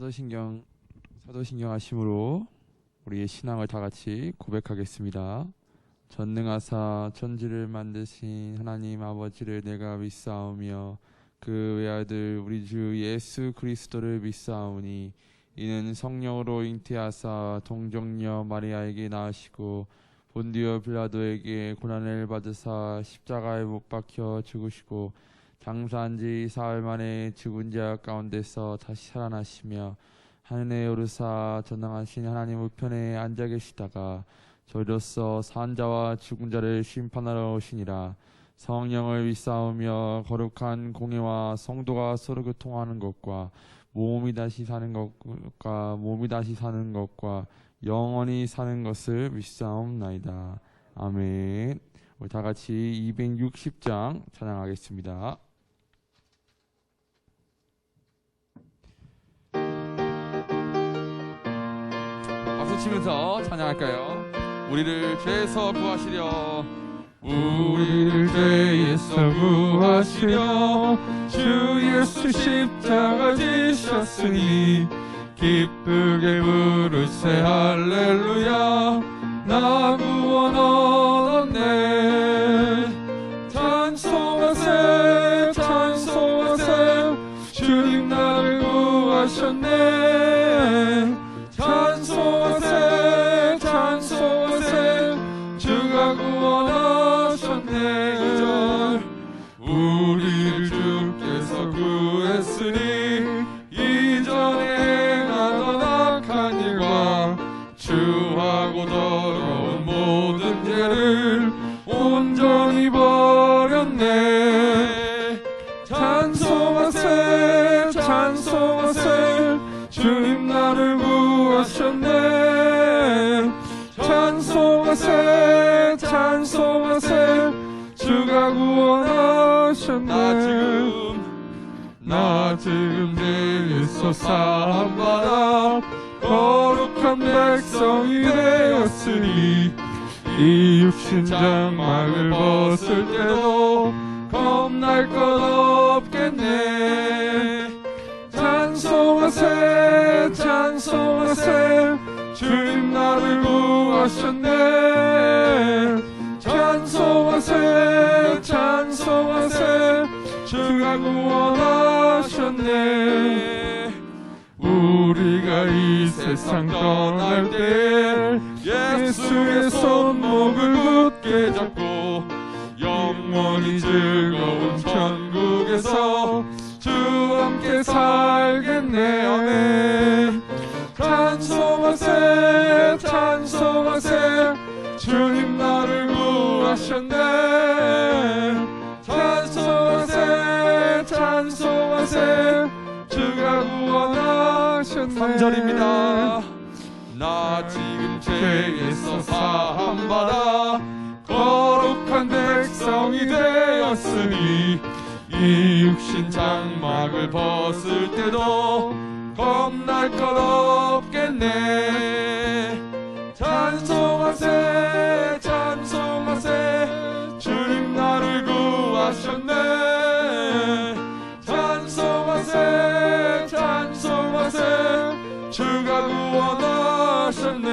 사도신경 하심으로 우리의 신앙을 다 같이 고백하겠습니다. 전능하사 천지를 만드신 하나님 아버지를 내가 믿사오며 그 외아들 우리 주 예수 그리스도를 믿사오니 이는 성령으로 잉태하사 동정녀 마리아에게 낳으시고 본디오 빌라도에게 고난을 받으사 십자가에 못 박혀 죽으시고 장사한 지 사흘 만에 죽은 자 가운데서 다시 살아나시며 하늘에 오르사 전능하신 하나님 우편에 앉아 계시다가 저희로서 산 자와 죽은 자를 심판하러 오시니라. 성령을 믿사오며 거룩한 공예와 성도가 서로 교통하는 것과 몸이 다시 사는 것과 영원히 사는 것을 믿사옵나이다. 아멘. 우리 다 같이 260장 찬양하겠습니다. 박수 치면서 찬양할까요? 우리를 죄에서 구하시려 우리를 죄에서 구하시려 주 예수 십자가 지셨으니 기쁘게 부르세 할렐루야 나 구원 얻었네. 찬송하세 찬송하세 주님 나를 구하셨네. 찬송하세 찬송하세 주가 구원하셨네. 우리를 주께서 구했으니 이전에 행하던 악한 일과 주하고 더러운 모든 죄를 온전히 버렸네. 찬송하세 찬송하세 주님 나를 구하셨네. 찬송하세 찬송하세 주가 구원하셨네. 나 지금 죄에서 사함받아 거룩한 백성이 되었으니 이 육신 장막을 벗을 때도 겁날 것 없겠네. 찬송하세 찬송하세 주님 나를 구하셨네. 찬송하세 찬송하세 주가 구원하셨네. 우리가 이 세상 떠날 때 예수의 손목을 굳게 잡고 영원히 즐거운 천국에서 주와 함께 살겠네. 아멘. 찬송하세 찬송하세 주님 나를 구하셨네. 찬송하세 찬송하세 주가 구원하셨네. 3절입니다. 나 지금 죄에서 사함받아 거룩한 백성이 되었으니 이 육신 장막을 벗을 때도 겁날 것 없겠네. 찬송하세 찬송하세 주님 나를 구하셨네. 찬송하세 찬송하세 주가 구원하셨네.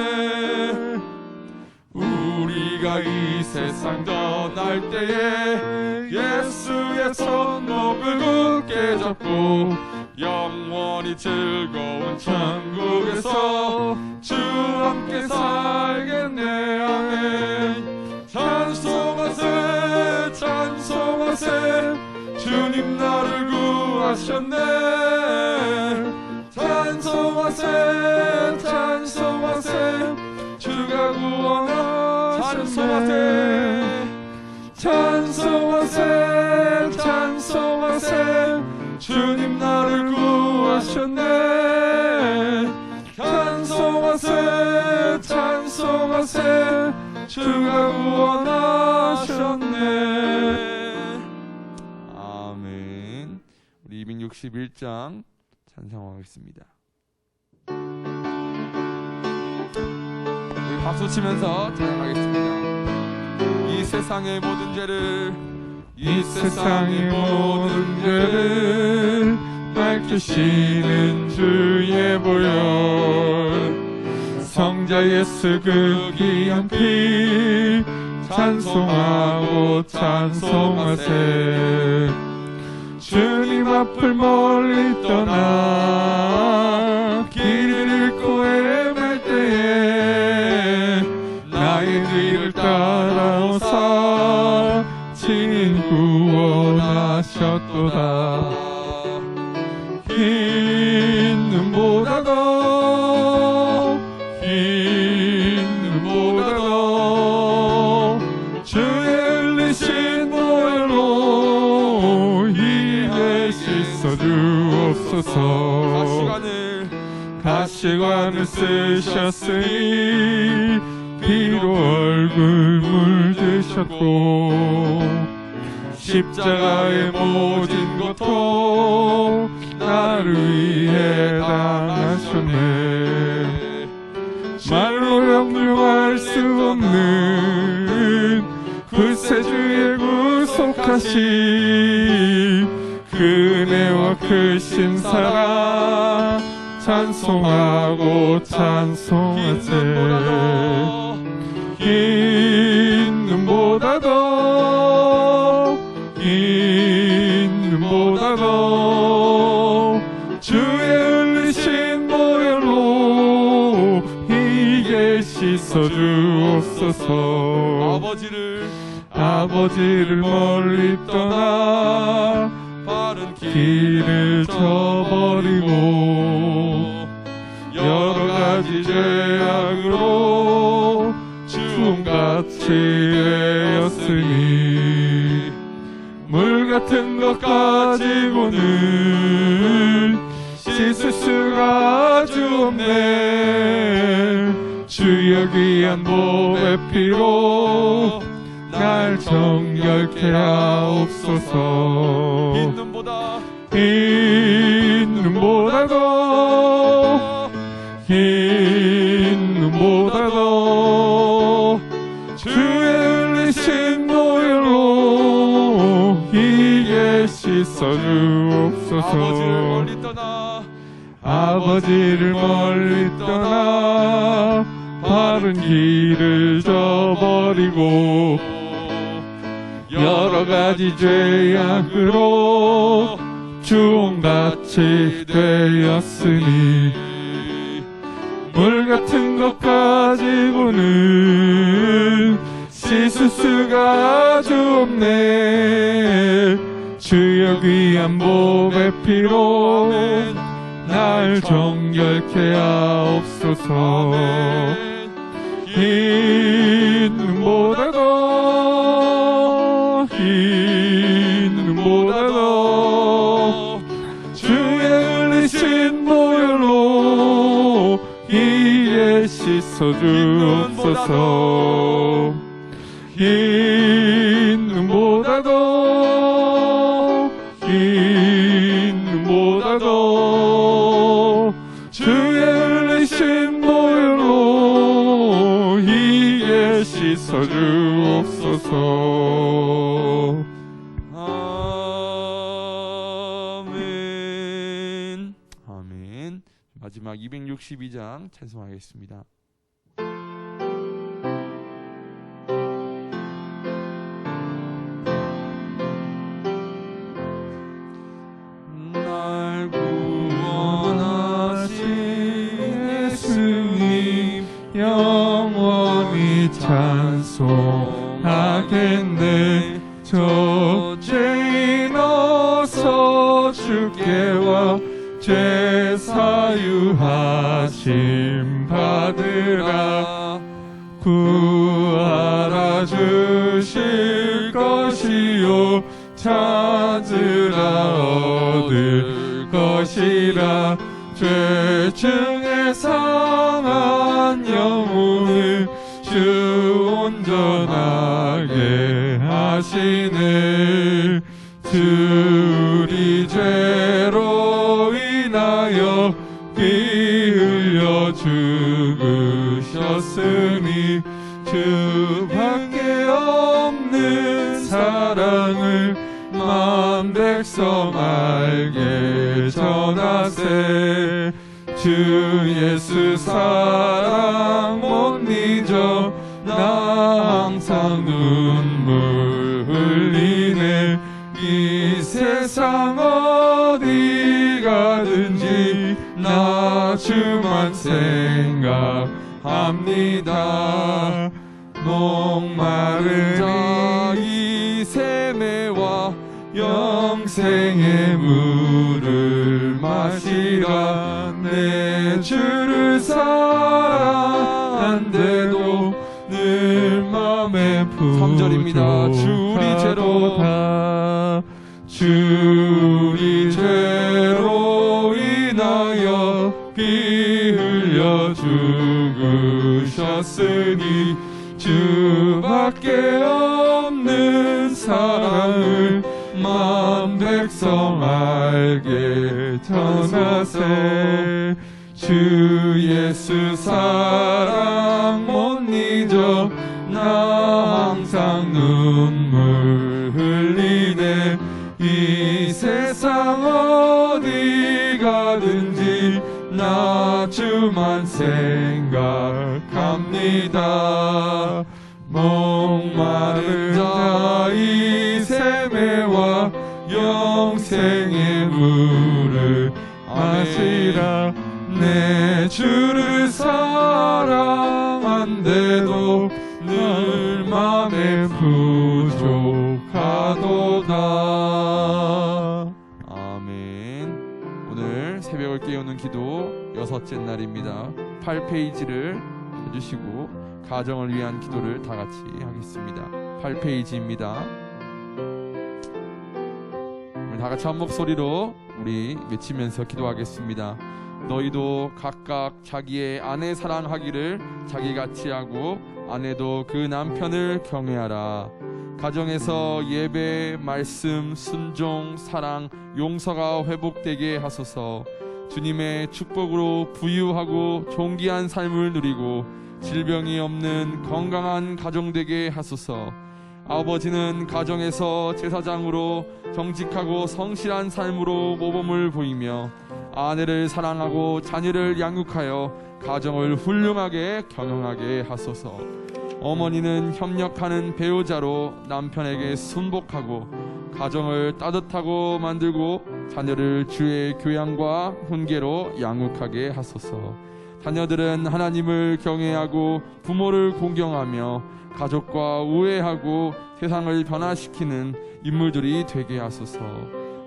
우리가 이 세상 떠날 때에 예수의 손목을 굳게 잡고 영원히 즐거운 천국에서 주와 함께 살겠네. 아멘. 찬송하세 찬송하세 주님 나를 구하셨네. 찬송하세 찬송하세 주가 구원하셨네. 찬송하세 찬송하세 주님 나를 구하셨네. 찬송하세 찬송하세 주가 구원하셨네. 아멘. 우리 261장 찬송하겠습니다. 우리 박수 치면서 찬양하겠습니다. 이 세상의 모든 죄를 이 세상의 모든 죄를 날 밝히시는 주의 보혈 성자 예수 그 귀한 피 찬송하고 찬송하세 주님 앞을 멀리 떠나 길을 잃고 헤맬 때에 나의 뒤를 따라오사 친히 구원하셨도다 흰 눈보다 더 흰 눈보다 더 주의 흘리신 보혈로 이에 씻어 주옵소서 가시관을 쓰셨으니 피로 얼굴 물드셨고 십자가의 모진 고통 나를 위해 당하셨네 말로 형용할 수 없는 구세주의 구속하신 그 은혜와 크신 사랑 찬송하고 찬송하세 흰 눈보다 더 흰 눈보다 더 주의 흘리신 보혈로 이게 씻어 주옵소서 아버지를 멀리 떠나 바른 길을 저버리고 여러 가지 죄악으로 주음같이 되었으니 물 같은 것 가지고는 씻을 수가 주 없네 주여 귀한 보배 피로 날 정결케 하옵소서 흰 눈보다 더 흰 눈보다 더 주의 흘리신 보혈로 이에 씻어 주옵소서 아버지를 멀리 떠나 바른 길을 저버리고 여러 가지 죄악으로 주홍같이 되었으니 물 같은 것 가지고는 씻을 수가 주 없네 주여 귀한 보배 피로 날 정결케 하옵소서 흰 눈보다 더 흰 눈보다 더 주의 흘리신 보혈로 이에 씻어 주옵소서 흰 눈보다 더 흰 눈보다 더 주의 흘리신 보혈로 이에 씻어 주옵소서 아멘 아멘. 마지막 262장 찬송하겠습니다. 날 구원하신 예수님 영원히 찬송하겠네 저 죄인 어서 주께 와 죄 사유하심 받으라 구하라 주실 것이요 찾으라 얻을 것이라 죄 중에 상한 영혼을 주 온전하게 하시네 주리 죄로 인하여 피 흘려 죽으셨으니 주밖에 없는 사랑을 만 백성 알게 전하세. 주 예수 사랑 못 잊어 나 항상 눈물 흘리네. 이 세상 어디 가든지 나 주만 생각합니다. 목마른 자 이 세매와 영생의 물을 마시라. 내 주를 사랑한데도 늘 맘에 3절입니다. 주리 죄로 주리 죄로 인하여 피 흘려 죽으셨으니 주밖에 없는 사랑을 만 백성 알게 전하세. 주 예수 사랑 못 잊어 나 항상 눈물 흘리네. 이 세상 어디 가든지 나 주만 생각합니다. 목마른 자 이 세매와 영생의 물을 마시라. 내 주를 사랑한데도 늘 맘에 부족하도다. 아멘. 오늘 새벽을 깨우는 기도 6째 날입니다. 8페이지를 해주시고 가정을 위한 기도를 다 같이 하겠습니다. 8페이지입니다. 우리 다 같이 한 목소리로 우리 외치면서 기도하겠습니다. 너희도 각각 자기의 아내 사랑하기를 자기같이 하고 아내도 그 남편을 경외하라. 가정에서 예배, 말씀, 순종, 사랑, 용서가 회복되게 하소서. 주님의 축복으로 부유하고 존귀한 삶을 누리고 질병이 없는 건강한 가정 되게 하소서. 아버지는 가정에서 제사장으로 정직하고 성실한 삶으로 모범을 보이며 아내를 사랑하고 자녀를 양육하여 가정을 훌륭하게 경영하게 하소서. 어머니는 협력하는 배우자로 남편에게 순복하고 가정을 따뜻하고 만들고 자녀를 주의 교양과 훈계로 양육하게 하소서. 자녀들은 하나님을 경외하고 부모를 공경하며 가족과 우애하고 세상을 변화시키는 인물들이 되게 하소서.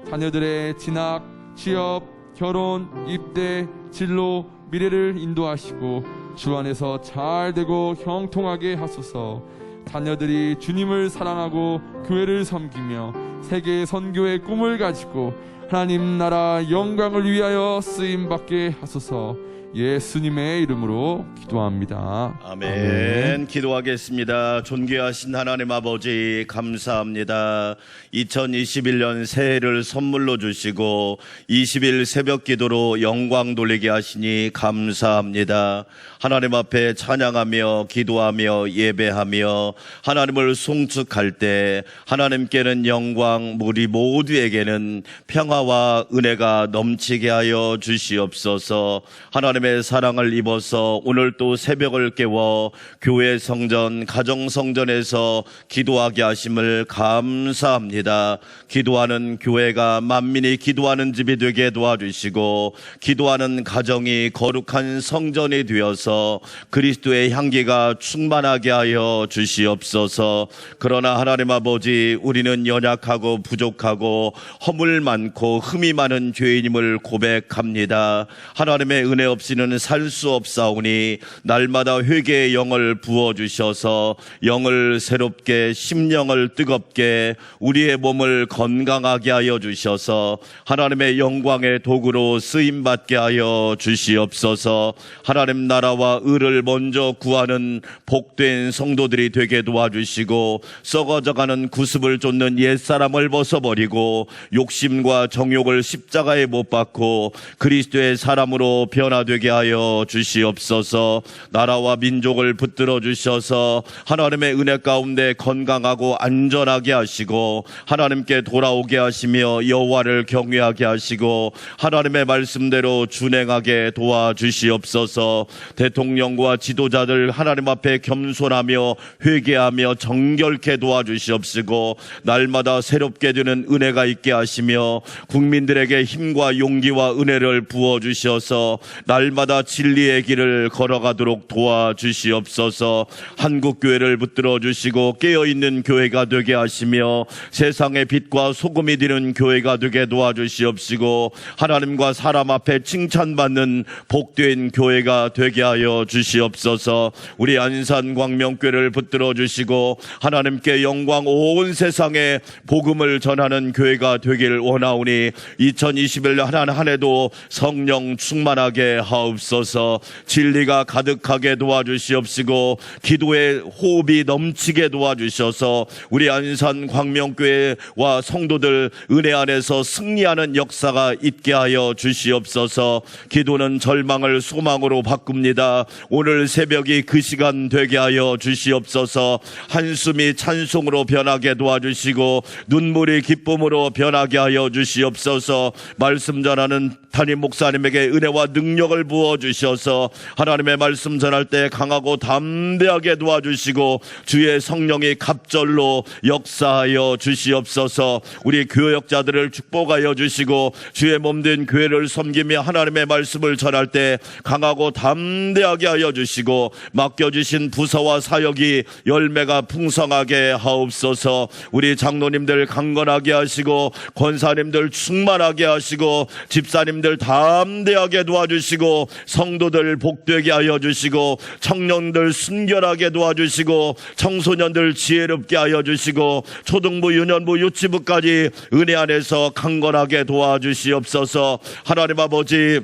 자녀들의 진학, 취업, 결혼, 입대, 진로, 미래를 인도하시고 주 안에서 잘 되고 형통하게 하소서. 자녀들이 주님을 사랑하고 교회를 섬기며 세계 선교의 꿈을 가지고 하나님 나라 영광을 위하여 쓰임받게 하소서. 예수님의 이름으로 기도합니다. 아멘. 기도하겠습니다. 존귀하신 하나님 아버지 감사합니다. 2021년 새해를 선물로 주시고 20일 새벽 기도로 영광 돌리게 하시니 감사합니다. 하나님 앞에 찬양하며 기도하며 예배하며 하나님을 송축할 때 하나님께는 영광, 우리 모두에게는 평화와 은혜가 넘치게 하여 주시옵소서. 하나님의 사랑을 입어서 오늘 또 새벽을 깨워 교회 성전, 가정 성전에서 기도하게 하심을 감사합니다. 기도하는 교회가 만민이 기도하는 집이 되게 도와주시고 기도하는 가정이 거룩한 성전이 되어서 그리스도의 향기가 충만하게 하여 주시옵소서. 그러나 하나님 아버지, 우리는 연약하고 부족하고 허물 많고 흠이 많은 죄인임을 고백합니다. 하나님의 은혜 없이는 살 수 없사오니 날마다 회개의 영을 부어주셔서 영을 새롭게, 심령을 뜨겁게, 우리의 몸을 건강하게 하여 주셔서 하나님의 영광의 도구로 쓰임받게 하여 주시옵소서. 하나님 나라와 의를 먼저 구하는 복된 성도들이 되게 도와주시고 썩어져가는 구습을 쫓는 옛사람을 벗어버리고 욕심과 정욕을 십자가에 못 박고 그리스도의 사람으로 변화되게 되게 하여 주시옵소서. 나라와 민족을 붙들어 주셔서 하나님의 은혜 가운데 건강하고 안전하게 하시고 하나님께 돌아오게 하시며 여호와를 경외하게 하시고 하나님의 말씀대로 준행하게 도와주시옵소서. 대통령과 지도자들 하나님 앞에 겸손하며 회개하며 정결케 도와주시옵시고 날마다 새롭게 되는 은혜가 있게 하시며 국민들에게 힘과 용기와 은혜를 부어주셔서 날마다 진리의 길을 걸어가도록 도와주시옵소서. 한국교회를 붙들어 주시고 깨어있는 교회가 되게 하시며 세상의 빛과 소금이 되는 교회가 되게 도와주시옵시고 하나님과 사람 앞에 칭찬받는 복된 교회가 되게 하여 주시옵소서. 우리 안산광명교회를 붙들어 주시고 하나님께 영광 온 세상에 복음을 전하는 교회가 되길 원하오니 2021년 한 해도 성령 충만하게 하옵소서. 진리가 가득하게 도와주시옵시고 기도의 호흡이 넘치게 도와주셔서 우리 안산광명교회와 성도들 은혜 안에서 승리하는 역사가 있게 하여 주시옵소서. 기도는 절망을 소망으로 바꿉니다. 오늘 새벽이 그 시간 되게 하여 주시옵소서. 한숨이 찬송으로 변하게 도와주시고 눈물이 기쁨으로 변하게 하여 주시옵소서. 말씀 전하는 담임 목사님에게 은혜와 능력을 부어주셔서 하나님의 말씀 전할 때 강하고 담대하게 도와주시고 주의 성령이 갑절로 역사하여 주시옵소서. 우리 교역자들을 축복하여 주시고 주의 몸된 교회를 섬기며 하나님의 말씀을 전할 때 강하고 담대하게 하여 주시고 맡겨주신 부서와 사역이 열매가 풍성하게 하옵소서. 우리 장로님들 강건하게 하시고 권사님들 충만하게 하시고 집사님들 담대하게 도와주시고 성도들 복되게 하여 주시고 청년들 순결하게 도와주시고 청소년들 지혜롭게 하여 주시고 초등부 유년부 유치부까지 은혜 안에서 강건하게 도와주시옵소서. 하나님 아버지,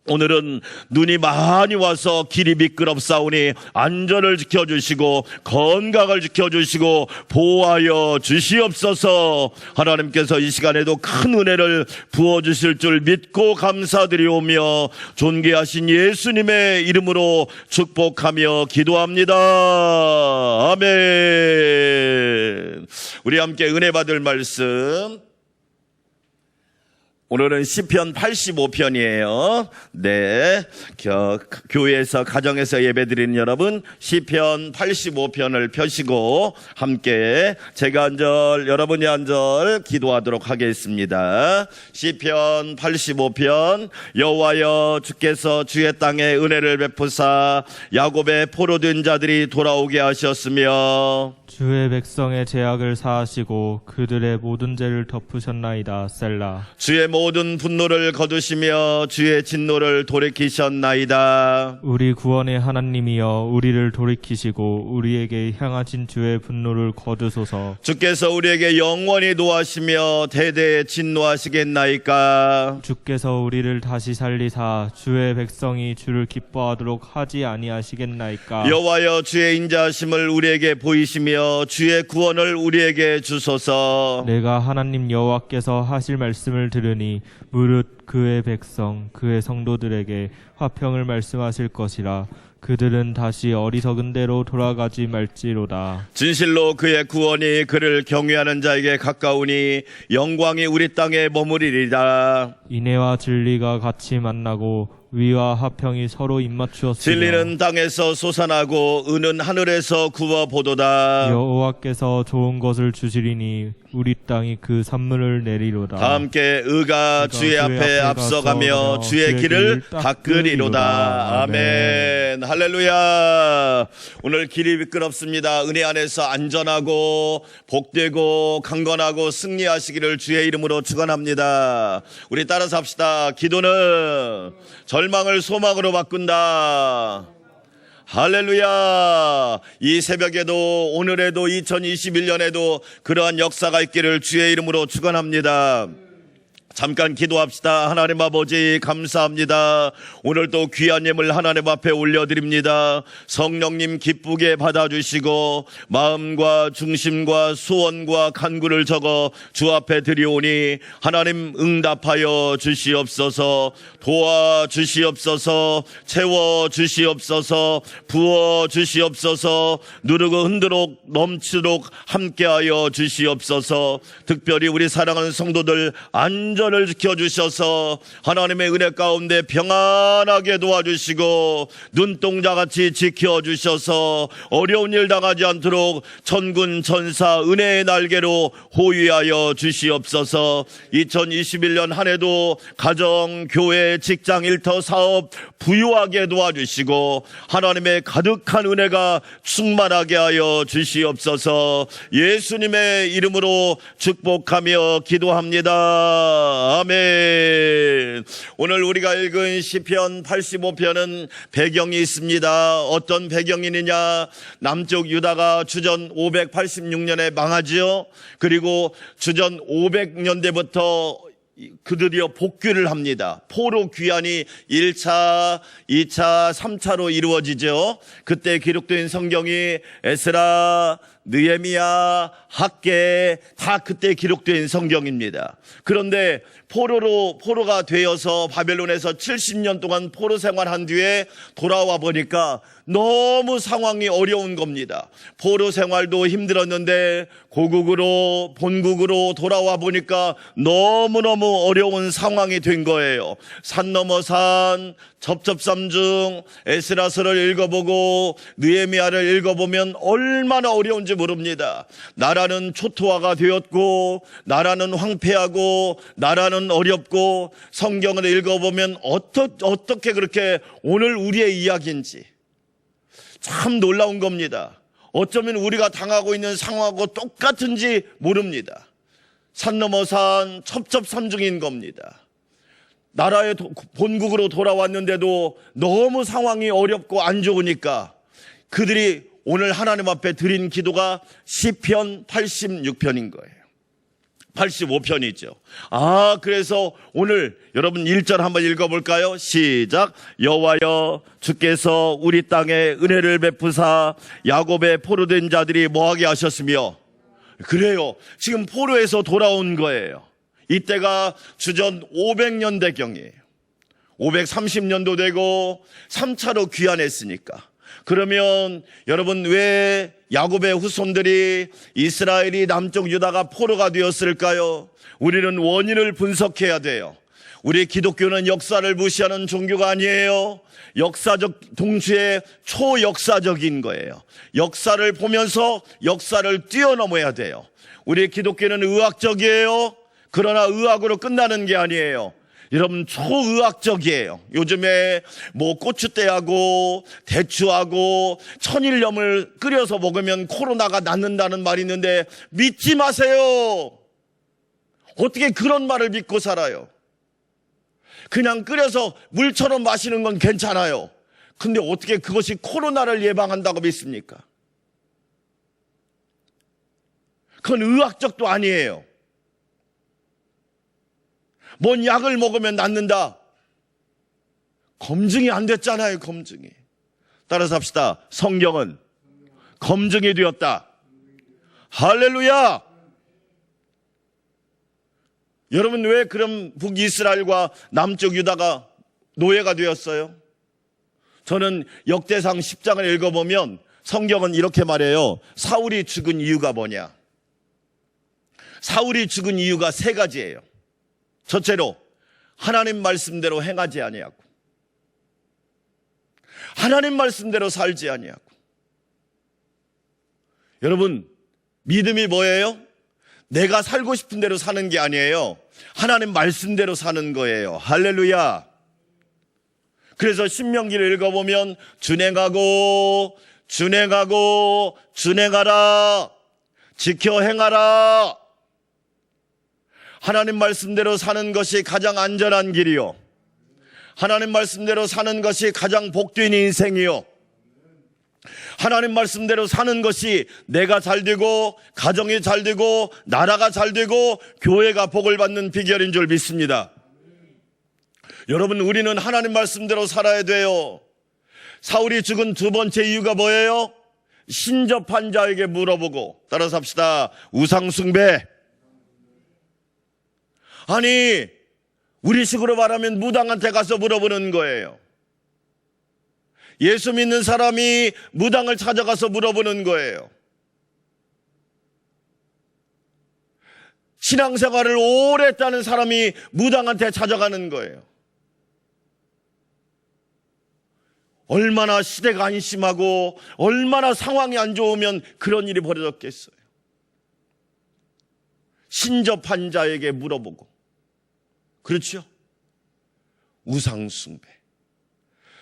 오늘은 눈이 많이 와서 길이 미끄럽사오니 안전을 지켜주시고 건강을 지켜주시고 보호하여 주시옵소서. 하나님께서 이 시간에도 큰 은혜를 부어주실 줄 믿고 감사드리오며 존귀하신 예수님의 이름으로 축복하며 기도합니다. 아멘. 우리 함께 은혜 받을 말씀, 오늘은 시편 85편이에요. 네, 교회에서 가정에서 예배드리는 여러분 시편 85편을 펴시고 함께 제가 한 절 여러분이 한 절 기도하도록 하겠습니다. 시편 85편. 여호와여, 주께서 주의 땅에 은혜를 베푸사 야곱의 포로된 자들이 돌아오게 하셨으며 주의 백성의 죄악을 사하시고 그들의 모든 죄를 덮으셨나이다. 셀라. 주의 모든 분노를 거두시며 주의 진노를 돌이키셨나이다. 우리 구원의 하나님이여, 우리를 돌이키시고 우리에게 향하신 주의 분노를 거두소서. 주께서 우리에게 영원히 노하시며 대대에 진노하시겠나이까. 주께서 우리를 다시 살리사 주의 백성이 주를 기뻐하도록 하지 아니하시겠나이까. 여호와여, 주의 인자하심을 우리에게 보이시며 주의 구원을 우리에게 주소서. 내가 하나님 여호와께서 하실 말씀을 들으니 무릇 그의 백성 그의 성도들에게 화평을 말씀하실 것이라. 그들은 다시 어리석은 대로 돌아가지 말지로다. 진실로 그의 구원이 그를 경외하는 자에게 가까우니 영광이 우리 땅에 머무리리라. 인애와 진리가 같이 만나고 위와 하평이 서로 입맞추었으며 진리는 땅에서 솟아나고 은은 하늘에서 구워보도다. 여호와께서 좋은 것을 주시리니 우리 땅이 그 산물을 내리로다. 다 함께 의가 주의 앞에 앞서가며 주의 길을 닦으리로다. 아멘. 할렐루야. 오늘 길이 미끄럽습니다. 은혜 안에서 안전하고 복되고 강건하고 승리하시기를 주의 이름으로 축원합니다. 우리 따라서 합시다. 기도는 절망을 소망으로 바꾼다. 할렐루야. 이 새벽에도 오늘에도 2021년에도 그러한 역사가 있기를 주의 이름으로 축원합니다. 잠깐 기도합시다. 하나님 아버지 감사합니다. 오늘도 귀한 예물 하나님 앞에 올려드립니다. 성령님 기쁘게 받아주시고 마음과 중심과 소원과 간구를 적어 주 앞에 드리오니 하나님 응답하여 주시옵소서. 도와주시옵소서. 채워주시옵소서. 부어주시옵소서. 누르고 흔들어 넘치도록 함께하여 주시옵소서. 특별히 우리 사랑하는 성도들 안전을 지켜주셔서 하나님의 은혜 가운데 평안하게 도와주시고 눈동자같이 지켜주셔서 어려운 일 당하지 않도록 천군 천사 은혜의 날개로 호위하여 주시옵소서. 2021년 한 해도 가정, 교회, 직장, 일터, 사업 부유하게 도와주시고 하나님의 가득한 은혜가 충만하게 하여 주시옵소서. 예수님의 이름으로 축복하며 기도합니다. 아멘. 오늘 우리가 읽은 시편 85편은 배경이 있습니다. 어떤 배경이느냐? 남쪽 유다가 주전 586년에 망하지요. 그리고 주전 500년대부터 드디어 복귀를 합니다. 포로 귀환이 1차, 2차, 3차로 이루어지죠. 그때 기록된 성경이 에스라, 느헤미야, 학개 다 그때 기록된 성경입니다. 그런데 포로가 되어서 바벨론에서 70년 동안 포로 생활한 뒤에 돌아와 보니까 너무 상황이 어려운 겁니다. 포로 생활도 힘들었는데 고국으로 본국으로 돌아와 보니까 너무너무 어려운 상황이 된 거예요. 산 넘어 산, 접접삼 중 에스라서를 읽어보고 느헤미야를 읽어보면 얼마나 어려운지 모릅니다. 나라는 초토화가 되었고 나라는 황폐하고 나라는 어렵고 성경을 읽어보면 어떻게 그렇게 오늘 우리의 이야기인지 참 놀라운 겁니다. 어쩌면 우리가 당하고 있는 상황하고 똑같은지 모릅니다. 산 넘어 산, 첩첩산중인 겁니다. 나라의 본국으로 돌아왔는데도 너무 상황이 어렵고 안 좋으니까 그들이 오늘 하나님 앞에 드린 기도가 시편 86편인 거예요. 85편이죠. 그래서 오늘 여러분 1절 한번 읽어볼까요? 시작. 여호와여 주께서 우리 땅에 은혜를 베푸사 야곱의 포로된 자들이 뭐하게 하셨으며. 그래요. 지금 포로에서 돌아온 거예요. 이때가 주전 500년대경이에요. 530년도 되고 3차로 귀환했으니까. 그러면 여러분 왜 야곱의 후손들이 이스라엘이 남쪽 유다가 포로가 되었을까요? 우리는 원인을 분석해야 돼요. 우리 기독교는 역사를 무시하는 종교가 아니에요. 역사적 동시에 초역사적인 거예요. 역사를 보면서 역사를 뛰어넘어야 돼요. 우리 기독교는 의학적이에요. 그러나 의학으로 끝나는 게 아니에요. 여러분 초의학적이에요. 요즘에 고추대하고 대추하고 천일염을 끓여서 먹으면 코로나가 낫는다는 말이 있는데 믿지 마세요. 어떻게 그런 말을 믿고 살아요? 그냥 끓여서 물처럼 마시는 건 괜찮아요. 근데 어떻게 그것이 코로나를 예방한다고 믿습니까? 그건 의학적도 아니에요. 뭔 약을 먹으면 낫는다. 검증이 안 됐잖아요. 검증이. 따라서 합시다. 성경은 검증이 되었다. 할렐루야. 여러분 왜 그럼 북이스라엘과 남쪽 유다가 노예가 되었어요? 저는 역대상 10장을 읽어보면 성경은 이렇게 말해요. 사울이 죽은 이유가 뭐냐? 사울이 죽은 이유가 세 가지예요. 첫째로 하나님 말씀대로 행하지 아니하고, 하나님 말씀대로 살지 아니하고. 여러분 믿음이 뭐예요? 내가 살고 싶은 대로 사는 게 아니에요. 하나님 말씀대로 사는 거예요. 할렐루야. 그래서 신명기를 읽어보면 준행하고 준행하라, 지켜 행하라. 하나님 말씀대로 사는 것이 가장 안전한 길이요, 하나님 말씀대로 사는 것이 가장 복된 인생이요, 하나님 말씀대로 사는 것이 내가 잘 되고 가정이 잘 되고 나라가 잘 되고 교회가 복을 받는 비결인 줄 믿습니다. 여러분, 우리는 하나님 말씀대로 살아야 돼요. 사울이 죽은 두 번째 이유가 뭐예요? 신접한 자에게 물어보고, 따라서 합시다. 우상숭배. 아니, 우리식으로 말하면 무당한테 가서 물어보는 거예요. 예수 믿는 사람이 무당을 찾아가서 물어보는 거예요. 신앙생활을 오래 했다는 사람이 무당한테 찾아가는 거예요. 얼마나 시대가 안심하고 얼마나 상황이 안 좋으면 그런 일이 벌어졌겠어요. 신접한 자에게 물어보고. 그렇죠? 우상숭배.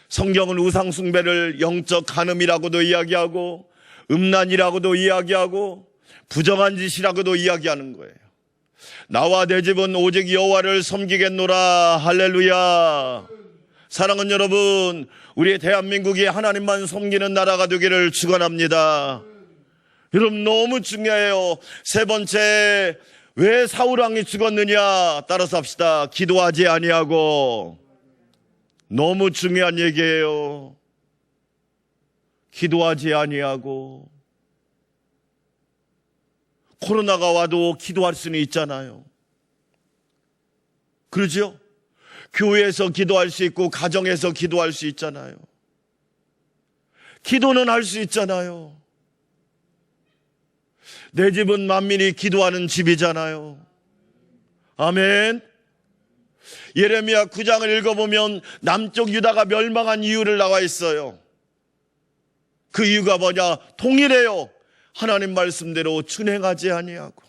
성경은 우상숭배를 영적 간음이라고도 이야기하고 음란이라고도 이야기하고 부정한 짓이라고도 이야기하는 거예요. 나와 내 집은 오직 여호와를 섬기겠노라. 할렐루야. 사랑하는 여러분, 우리 대한민국이 하나님만 섬기는 나라가 되기를 축원합니다. 여러분, 너무 중요해요. 세 번째, 왜 사울왕이 죽었느냐? 따라서 합시다. 기도하지 아니하고. 너무 중요한 얘기예요. 기도하지 아니하고. 코로나가 와도 기도할 수는 있잖아요. 그러죠? 교회에서 기도할 수 있고 가정에서 기도할 수 있잖아요. 기도는 할 수 있잖아요. 내 집은 만민이 기도하는 집이잖아요. 아멘. 예레미야 9장을 읽어보면 남쪽 유다가 멸망한 이유를 나와 있어요. 그 이유가 뭐냐? 동일해요. 하나님 말씀대로 준행하지 아니하고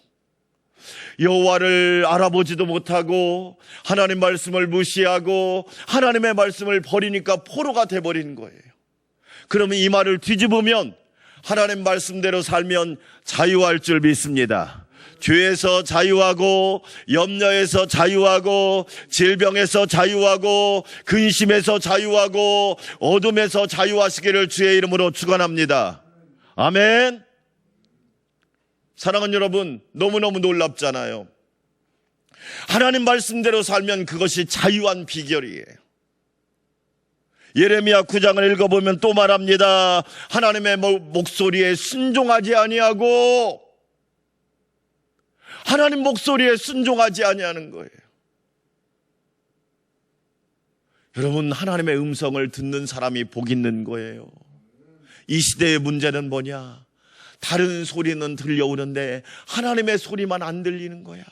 여호와를 알아보지도 못하고 하나님 말씀을 무시하고 하나님의 말씀을 버리니까 포로가 돼버린 거예요. 그러면 이 말을 뒤집으면 하나님 말씀대로 살면 자유할 줄 믿습니다. 죄에서 자유하고 염려에서 자유하고 질병에서 자유하고 근심에서 자유하고 어둠에서 자유하시기를 주의 이름으로 축원합니다. 아멘. 사랑하는 여러분, 너무너무 놀랍잖아요. 하나님 말씀대로 살면 그것이 자유한 비결이에요. 예레미야 9장을 읽어보면 또 말합니다. 하나님의 목소리에 순종하지 아니하고, 하나님 목소리에 순종하지 아니하는 거예요. 여러분, 하나님의 음성을 듣는 사람이 복 있는 거예요. 이 시대의 문제는 뭐냐? 다른 소리는 들려오는데 하나님의 소리만 안 들리는 거야.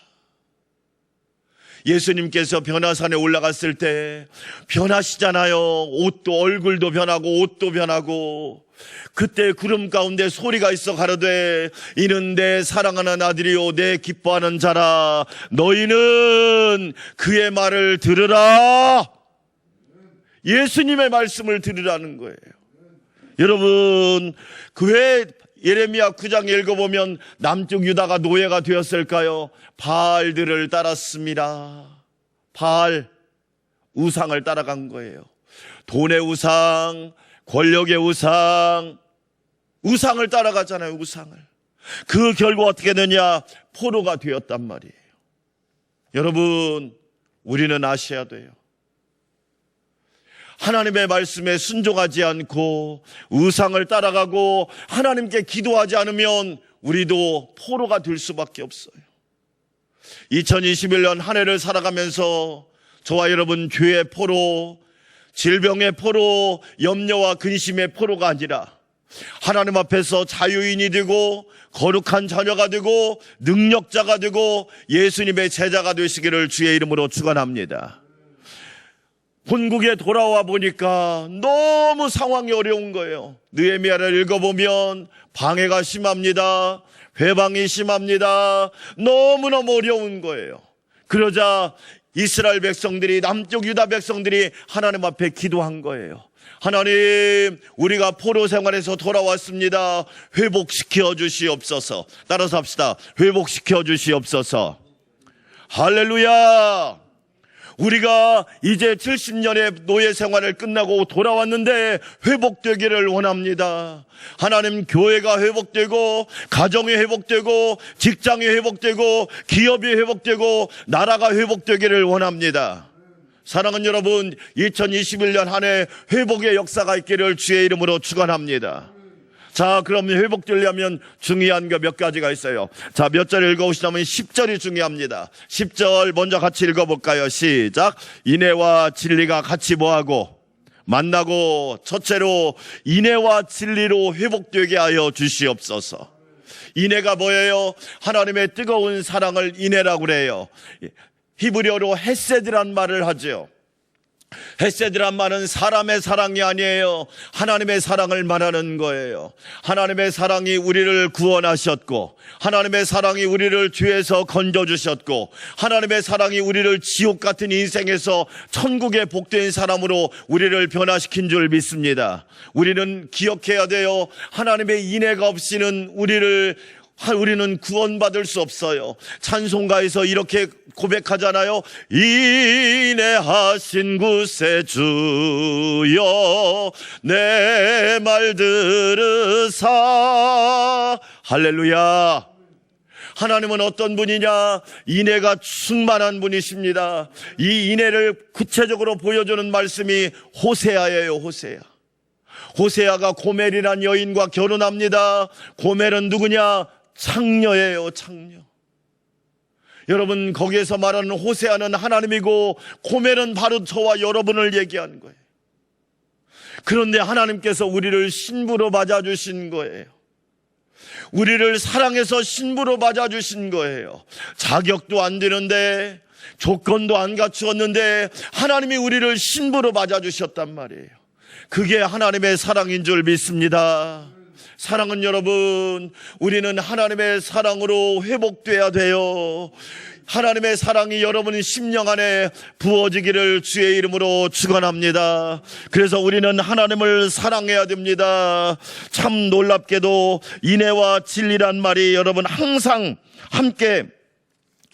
예수님께서 변화산에 올라갔을 때 변하시잖아요. 옷도, 얼굴도 변하고 옷도 변하고. 그때 구름 가운데 소리가 있어 가로되 이는 내 사랑하는 아들이요 내 기뻐하는 자라. 너희는 그의 말을 들으라. 예수님의 말씀을 들으라는 거예요. 여러분, 왜 예레미야 9장 읽어보면 남쪽 유다가 노예가 되었을까요? 바알들을 따랐습니다. 바알, 우상을 따라간 거예요. 돈의 우상, 권력의 우상, 우상을 따라가잖아요. 우상을. 그 결과 어떻게 되냐? 포로가 되었단 말이에요. 여러분, 우리는 아셔야 돼요. 하나님의 말씀에 순종하지 않고 우상을 따라가고 하나님께 기도하지 않으면 우리도 포로가 될 수밖에 없어요. 2021년 한 해를 살아가면서 저와 여러분 죄의 포로, 질병의 포로, 염려와 근심의 포로가 아니라 하나님 앞에서 자유인이 되고 거룩한 자녀가 되고 능력자가 되고 예수님의 제자가 되시기를 주의 이름으로 축원합니다. 본국에 돌아와 보니까 너무 상황이 어려운 거예요. 느헤미야를 읽어보면 방해가 심합니다. 회방이 심합니다. 너무너무 어려운 거예요. 그러자 이스라엘 백성들이, 남쪽 유다 백성들이 하나님 앞에 기도한 거예요. 하나님, 우리가 포로 생활에서 돌아왔습니다. 회복시켜 주시옵소서. 따라서 합시다. 회복시켜 주시옵소서. 할렐루야. 우리가 이제 70년의 노예 생활을 끝나고 돌아왔는데 회복되기를 원합니다. 하나님, 교회가 회복되고, 가정이 회복되고, 직장이 회복되고, 기업이 회복되고, 나라가 회복되기를 원합니다. 사랑하는 여러분, 2021년 한 해 회복의 역사가 있기를 주의 이름으로 축원합니다. 자, 그럼 회복되려면 중요한 거 몇 가지가 있어요. 자, 몇 절 읽어보시자면 10절이 중요합니다. 10절 먼저 같이 읽어볼까요? 시작. 인애와 진리가 같이 뭐하고 만나고, 첫째로 인애와 진리로 회복되게 하여 주시옵소서. 인애가 뭐예요? 하나님의 뜨거운 사랑을 인애라고 그래요. 히브리어로 헤세드란 말을 하죠. 헤세드란 말은 사람의 사랑이 아니에요. 하나님의 사랑을 말하는 거예요. 하나님의 사랑이 우리를 구원하셨고, 하나님의 사랑이 우리를 죄에서 건져주셨고, 하나님의 사랑이 우리를 지옥 같은 인생에서 천국의 복된 사람으로 우리를 변화시킨 줄 믿습니다. 우리는 기억해야 돼요. 하나님의 인애가 없이는 우리는 구원받을 수 없어요. 찬송가에서 이렇게 고백하잖아요. 인애하신 구세주여 내 말 들으사. 할렐루야. 하나님은 어떤 분이냐? 인애가 충만한 분이십니다. 이 인애를 구체적으로 보여주는 말씀이 호세아예요. 호세아가 고멜이란 여인과 결혼합니다. 고멜은 누구냐? 창녀예요. 창녀. 여러분, 거기에서 말하는 호세아는 하나님이고 고멜은 바로 저와 여러분을 얘기하는 거예요. 그런데 하나님께서 우리를 신부로 맞아주신 거예요. 우리를 사랑해서 신부로 맞아주신 거예요. 자격도 안 되는데, 조건도 안 갖추었는데 하나님이 우리를 신부로 맞아주셨단 말이에요. 그게 하나님의 사랑인 줄 믿습니다. 사랑은 여러분, 우리는 하나님의 사랑으로 회복돼야 돼요. 하나님의 사랑이 여러분 심령 안에 부어지기를 주의 이름으로 축원합니다. 그래서 우리는 하나님을 사랑해야 됩니다. 참 놀랍게도 인애와 진리란 말이 여러분 항상 함께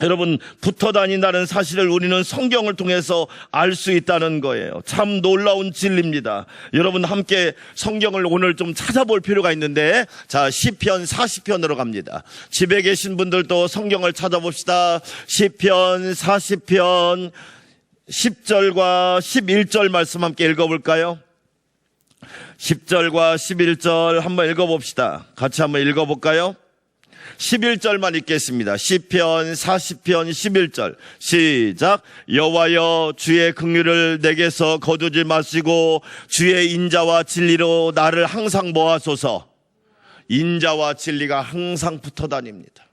여러분 붙어 다닌다는 사실을 우리는 성경을 통해서 알 수 있다는 거예요. 참 놀라운 진리입니다. 여러분 함께 성경을 오늘 좀 찾아볼 필요가 있는데, 자, 시편 40편으로 갑니다. 집에 계신 분들도 성경을 찾아봅시다. 시편 40편 10절과 11절 말씀 함께 읽어볼까요? 10절과 11절 한번 읽어봅시다. 같이 한번 읽어볼까요? 11절만 읽겠습니다. 시편 40편 11절 시작. 여호와여, 주의 긍휼을 내게서 거두지 마시고 주의 인자와 진리로 나를 항상 모아소서. 인자와 진리가 항상 붙어 다닙니다.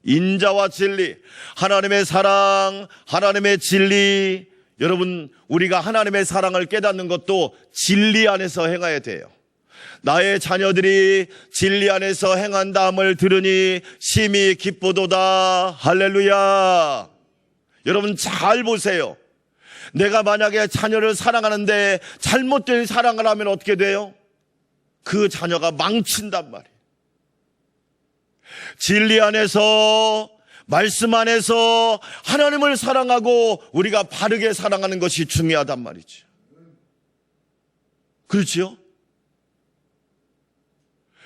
인자와 진리, 하나님의 사랑, 하나님의 진리. 여러분, 우리가 하나님의 사랑을 깨닫는 것도 진리 안에서 행해야 돼요. 나의 자녀들이 진리 안에서 행한다함을 들으니 심히 기쁘도다. 할렐루야. 여러분 잘 보세요. 내가 만약에 자녀를 사랑하는데 잘못된 사랑을 하면 어떻게 돼요? 그 자녀가 망친단 말이에요. 진리 안에서, 말씀 안에서 하나님을 사랑하고 우리가 바르게 사랑하는 것이 중요하단 말이죠. 그렇지요?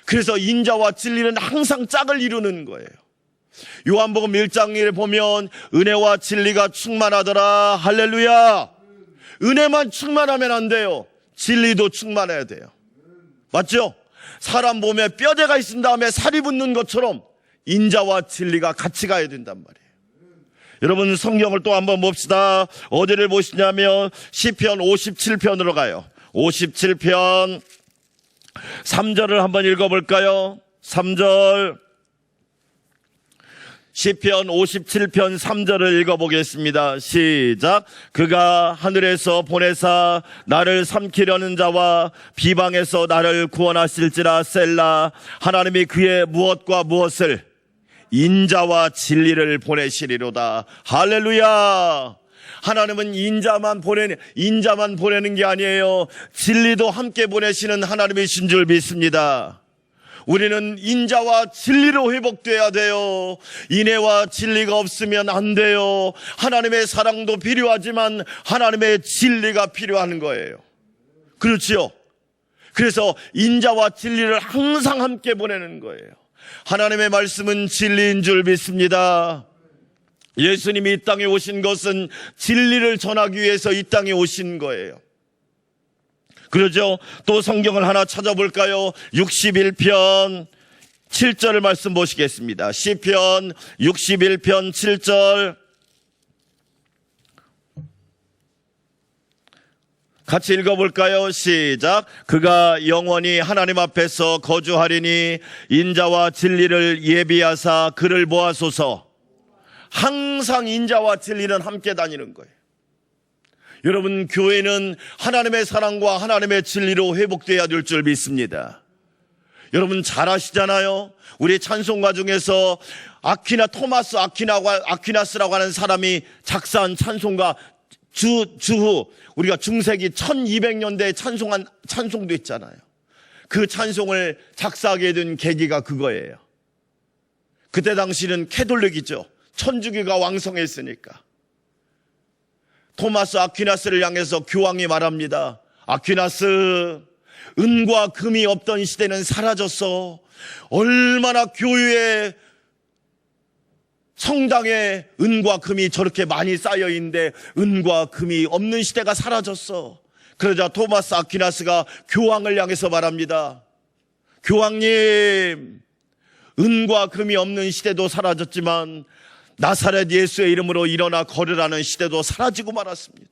그래서 인자와 진리는 항상 짝을 이루는 거예요. 요한복음 1장을 보면 은혜와 진리가 충만하더라. 할렐루야. 은혜만 충만하면 안 돼요. 진리도 충만해야 돼요. 맞죠? 사람 몸에 뼈대가 있은 다음에 살이 붙는 것처럼 인자와 진리가 같이 가야 된단 말이에요. 여러분 성경을 또 한번 봅시다. 어디를 보시냐면 시편 57편으로 가요. 57편 3절을 한번 읽어볼까요? 3절. 시편 57편 3절을 읽어보겠습니다. 시작. 그가 하늘에서 보내사 나를 삼키려는 자와 비방에서 나를 구원하실지라. 셀라. 하나님이 그의 무엇과 무엇을? 인자와 진리를 보내시리로다. 할렐루야. 하나님은 인자만 보내는 게 아니에요. 진리도 함께 보내시는 하나님이신 줄 믿습니다. 우리는 인자와 진리로 회복돼야 돼요. 인애와 진리가 없으면 안 돼요. 하나님의 사랑도 필요하지만 하나님의 진리가 필요한 거예요. 그렇지요? 그래서 인자와 진리를 항상 함께 보내는 거예요. 하나님의 말씀은 진리인 줄 믿습니다. 예수님이 이 땅에 오신 것은 진리를 전하기 위해서 이 땅에 오신 거예요. 그러죠? 또 성경을 하나 찾아볼까요? 61편 7절을 말씀 보시겠습니다. 시편 61편 7절 같이 읽어볼까요? 시작. 그가 영원히 하나님 앞에서 거주하리니 인자와 진리를 예비하사 그를 보아소서. 항상 인자와 진리는 함께 다니는 거예요. 여러분, 교회는 하나님의 사랑과 하나님의 진리로 회복돼야 될 줄 믿습니다. 여러분 잘 아시잖아요. 우리 찬송가 중에서 토마스 아퀴나스라고 하는 사람이 작사한 찬송가 주후 우리가 중세기 1200년대에 찬송한 찬송도 있잖아요. 그 찬송을 작사하게 된 계기가 그거예요. 그때 당시는 캐톨릭이죠. 천주교가 왕성했으니까. 토마스 아퀴나스를 향해서 교황이 말합니다. 아퀴나스, 은과 금이 없던 시대는 사라졌어. 얼마나 교회에 성당에 은과 금이 저렇게 많이 쌓여 있는데 은과 금이 없는 시대가 사라졌어. 그러자 토마스 아퀴나스가 교황을 향해서 말합니다. 교황님, 은과 금이 없는 시대도 사라졌지만 나사렛 예수의 이름으로 일어나 걸으라는 시대도 사라지고 말았습니다.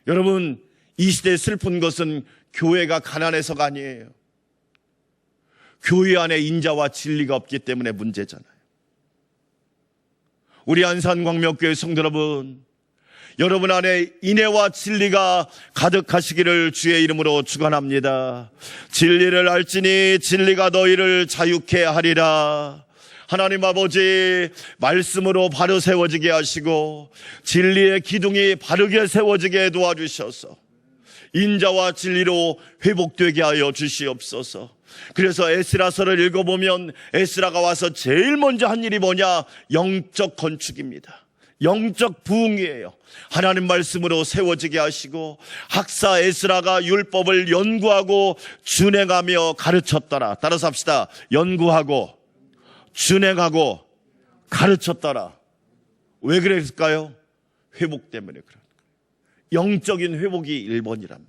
여러분, 이 시대에 슬픈 것은 교회가 가난해서가 아니에요. 교회 안에 인자와 진리가 없기 때문에 문제잖아요. 우리 안산광명교회 성도 여러분 안에 인애와 진리가 가득하시기를 주의 이름으로 축원합니다. 진리를 알지니 진리가 너희를 자유케 하리라. 하나님 아버지, 말씀으로 바로 세워지게 하시고 진리의 기둥이 바르게 세워지게 도와주셔서 인자와 진리로 회복되게 하여 주시옵소서. 그래서 에스라서를 읽어보면 에스라가 와서 제일 먼저 한 일이 뭐냐? 영적 건축입니다. 영적 부흥이에요. 하나님 말씀으로 세워지게 하시고 학사 에스라가 율법을 연구하고 준행하며 가르쳤더라. 따라서 합시다. 연구하고 준행하고 가르쳤더라. 왜 그랬을까요? 회복 때문에 그런 거예요. 영적인 회복이 1번이란 말이에요.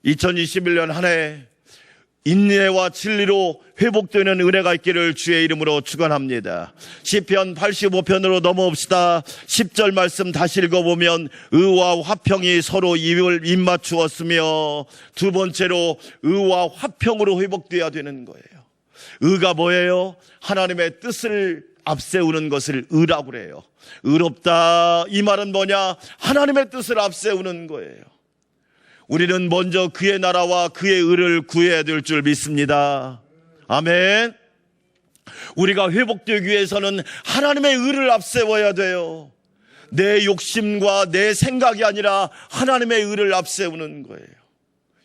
2021년 한 해 인내와 진리로 회복되는 은혜가 있기를 주의 이름으로 축원합니다. 시편 85편으로 넘어옵시다. 10절 말씀 다시 읽어보면 의와 화평이 서로 입 맞추었으며, 두 번째로 의와 화평으로 회복되어야 되는 거예요. 의가 뭐예요? 하나님의 뜻을 앞세우는 것을 의라고 그래요. 의롭다, 이 말은 뭐냐? 하나님의 뜻을 앞세우는 거예요. 우리는 먼저 그의 나라와 그의 의를 구해야 될 줄 믿습니다. 아멘. 우리가 회복되기 위해서는 하나님의 의를 앞세워야 돼요. 내 욕심과 내 생각이 아니라 하나님의 의를 앞세우는 거예요.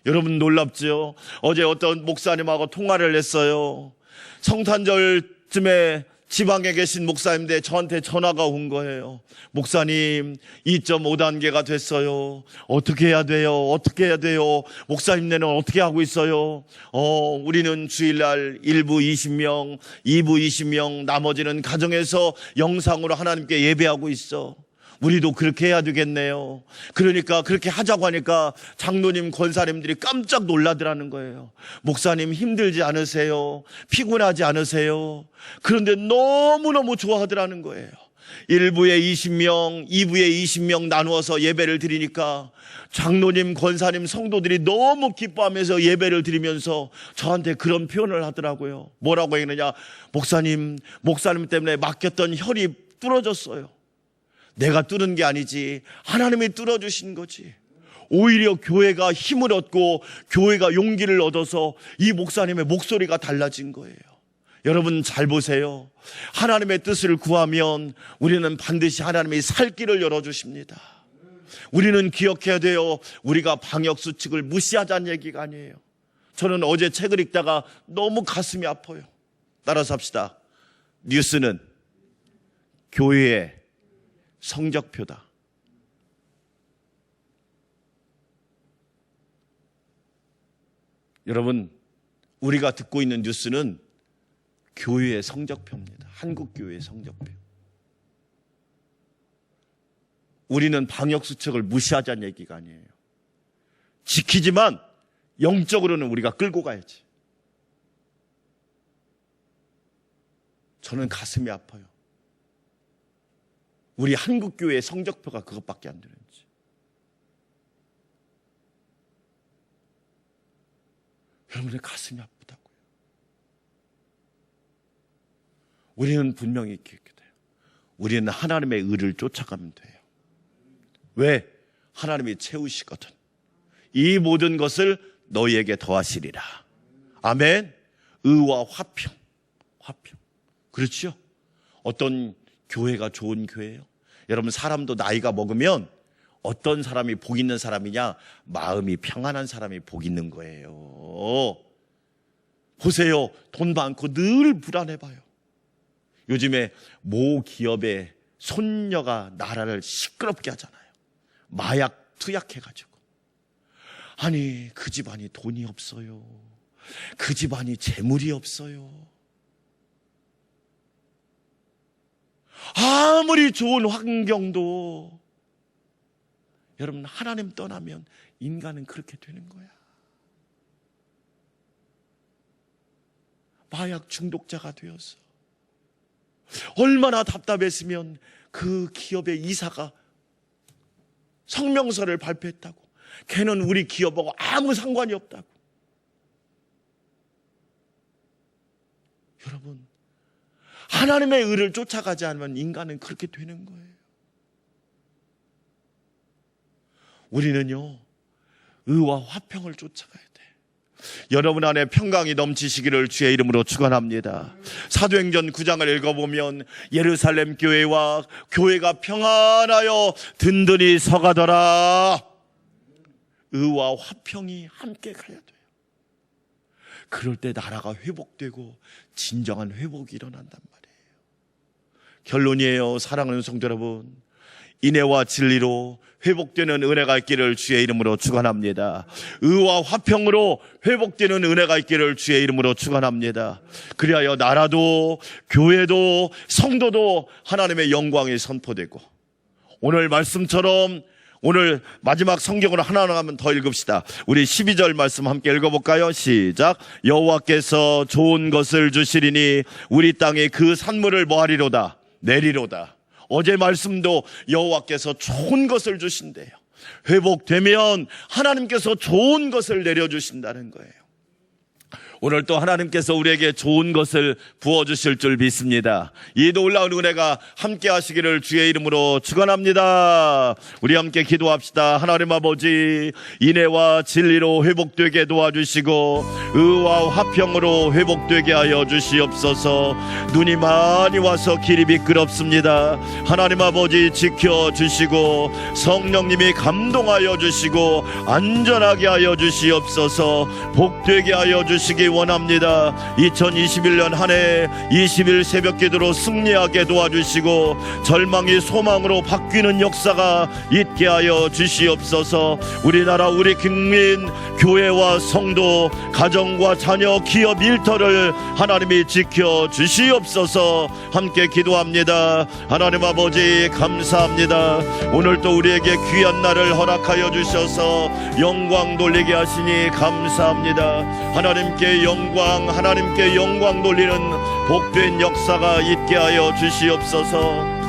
여러분 놀랍죠? 어제 어떤 목사님하고 통화를 했어요. 성탄절쯤에 지방에 계신 목사님인데 저한테 전화가 온 거예요. 목사님, 2.5단계가 됐어요. 어떻게 해야 돼요? 어떻게 해야 돼요? 목사님네는 어떻게 하고 있어요? 우리는 주일날 1부 20명, 2부 20명, 나머지는 가정에서 영상으로 하나님께 예배하고 있어. 우리도 그렇게 해야 되겠네요. 그러니까 그렇게 하자고 하니까 장로님, 권사님들이 깜짝 놀라더라는 거예요. 목사님 힘들지 않으세요? 피곤하지 않으세요? 그런데 너무너무 좋아하더라는 거예요. 1부에 20명, 2부에 20명 나누어서 예배를 드리니까 장로님, 권사님, 성도들이 너무 기뻐하면서 예배를 드리면서 저한테 그런 표현을 하더라고요. 뭐라고 했느냐? 목사님 때문에 맡겼던 혈이 뚫어졌어요. 내가 뚫은 게 아니지 하나님이 뚫어주신 거지. 오히려 교회가 힘을 얻고 교회가 용기를 얻어서 이 목사님의 목소리가 달라진 거예요. 여러분 잘 보세요. 하나님의 뜻을 구하면 우리는 반드시 하나님이 살 길을 열어주십니다. 우리는 기억해야 돼요. 우리가 방역수칙을 무시하자는 얘기가 아니에요. 저는 어제 책을 읽다가 너무 가슴이 아파요. 따라서 합시다. 뉴스는 교회의 성적표다. 여러분, 우리가 듣고 있는 뉴스는 교회의 성적표입니다. 한국교회의 성적표. 우리는 방역수칙을 무시하자는 얘기가 아니에요. 지키지만 영적으로는 우리가 끌고 가야지. 저는 가슴이 아파요. 우리 한국교회의 성적표가 그것밖에 안 되는지. 여러분의 가슴이 아프다고요. 우리는 분명히 기억해야 돼요. 우리는 하나님의 의를 쫓아가면 돼요. 왜? 하나님이 채우시거든. 이 모든 것을 너희에게 더하시리라. 아멘. 의와 화평. 그렇죠? 어떤 교회가 좋은 교회예요? 여러분, 사람도 나이가 먹으면 어떤 사람이 복 있는 사람이냐? 마음이 평안한 사람이 복 있는 거예요. 보세요. 돈 많고 늘 불안해봐요. 요즘에 모 기업의 손녀가 나라를 시끄럽게 하잖아요. 마약 투약해가지고. 아니, 그 집안이 돈이 없어요. 그 집안이 재물이 없어요. 아무리 좋은 환경도 여러분, 하나님 떠나면 인간은 그렇게 되는 거야. 마약 중독자가 되어서 얼마나 답답했으면 그 기업의 이사가 성명서를 발표했다고. 걔는 우리 기업하고 아무 상관이 없다고. 여러분, 하나님의 의를 쫓아가지 않으면 인간은 그렇게 되는 거예요. 우리는요, 의와 화평을 쫓아가야 돼. 여러분 안에 평강이 넘치시기를 주의 이름으로 축원합니다. 사도행전 9장을 읽어보면 예루살렘 교회와 교회가 평안하여 든든히 서가더라. 의와 화평이 함께 가야 돼요. 그럴 때 나라가 회복되고 진정한 회복이 일어난단 말이에요. 결론이에요. 사랑하는 성도 여러분, 인애와 진리로 회복되는 은혜가 있기를 주의 이름으로 축원합니다. 의와 화평으로 회복되는 은혜가 있기를 주의 이름으로 축원합니다. 그리하여 나라도 교회도 성도도 하나님의 영광이 선포되고, 오늘 말씀처럼 오늘 마지막 성경으로 하나만 더 읽읍시다. 우리 12절 말씀 함께 읽어볼까요? 시작. 여호와께서 좋은 것을 주시리니 우리 땅에 그 산물을 뭐하리로다? 내리로다. 어제 말씀도 여호와께서 좋은 것을 주신대요. 회복되면 하나님께서 좋은 것을 내려주신다는 거예요. 오늘 또 하나님께서 우리에게 좋은 것을 부어주실 줄 믿습니다. 이 놀라운 은혜가 함께 하시기를 주의 이름으로 축원합니다. 우리 함께 기도합시다. 하나님 아버지, 인애와 진리로 회복되게 도와주시고 의와 화평으로 회복되게 하여 주시옵소서. 눈이 많이 와서 길이 미끄럽습니다. 하나님 아버지 지켜주시고 성령님이 감동하여 주시고 안전하게 하여 주시옵소서. 복되게 하여 주시기 원합니다. 2021년 한 해 20일 새벽 기도로 승리하게 도와주시고 절망이 소망으로 바뀌는 역사가 있게 하여 주시옵소서. 우리나라 우리 국민, 교회와 성도, 가정과 자녀, 기업 일터를 하나님이 지켜 주시옵소서. 함께 기도합니다. 하나님 아버지 감사합니다. 오늘 또 우리에게 귀한 날을 허락하여 주셔서 영광 돌리게 하시니 감사합니다. 하나님께 영광 돌리는 복된 역사가 있게 하여 주시옵소서.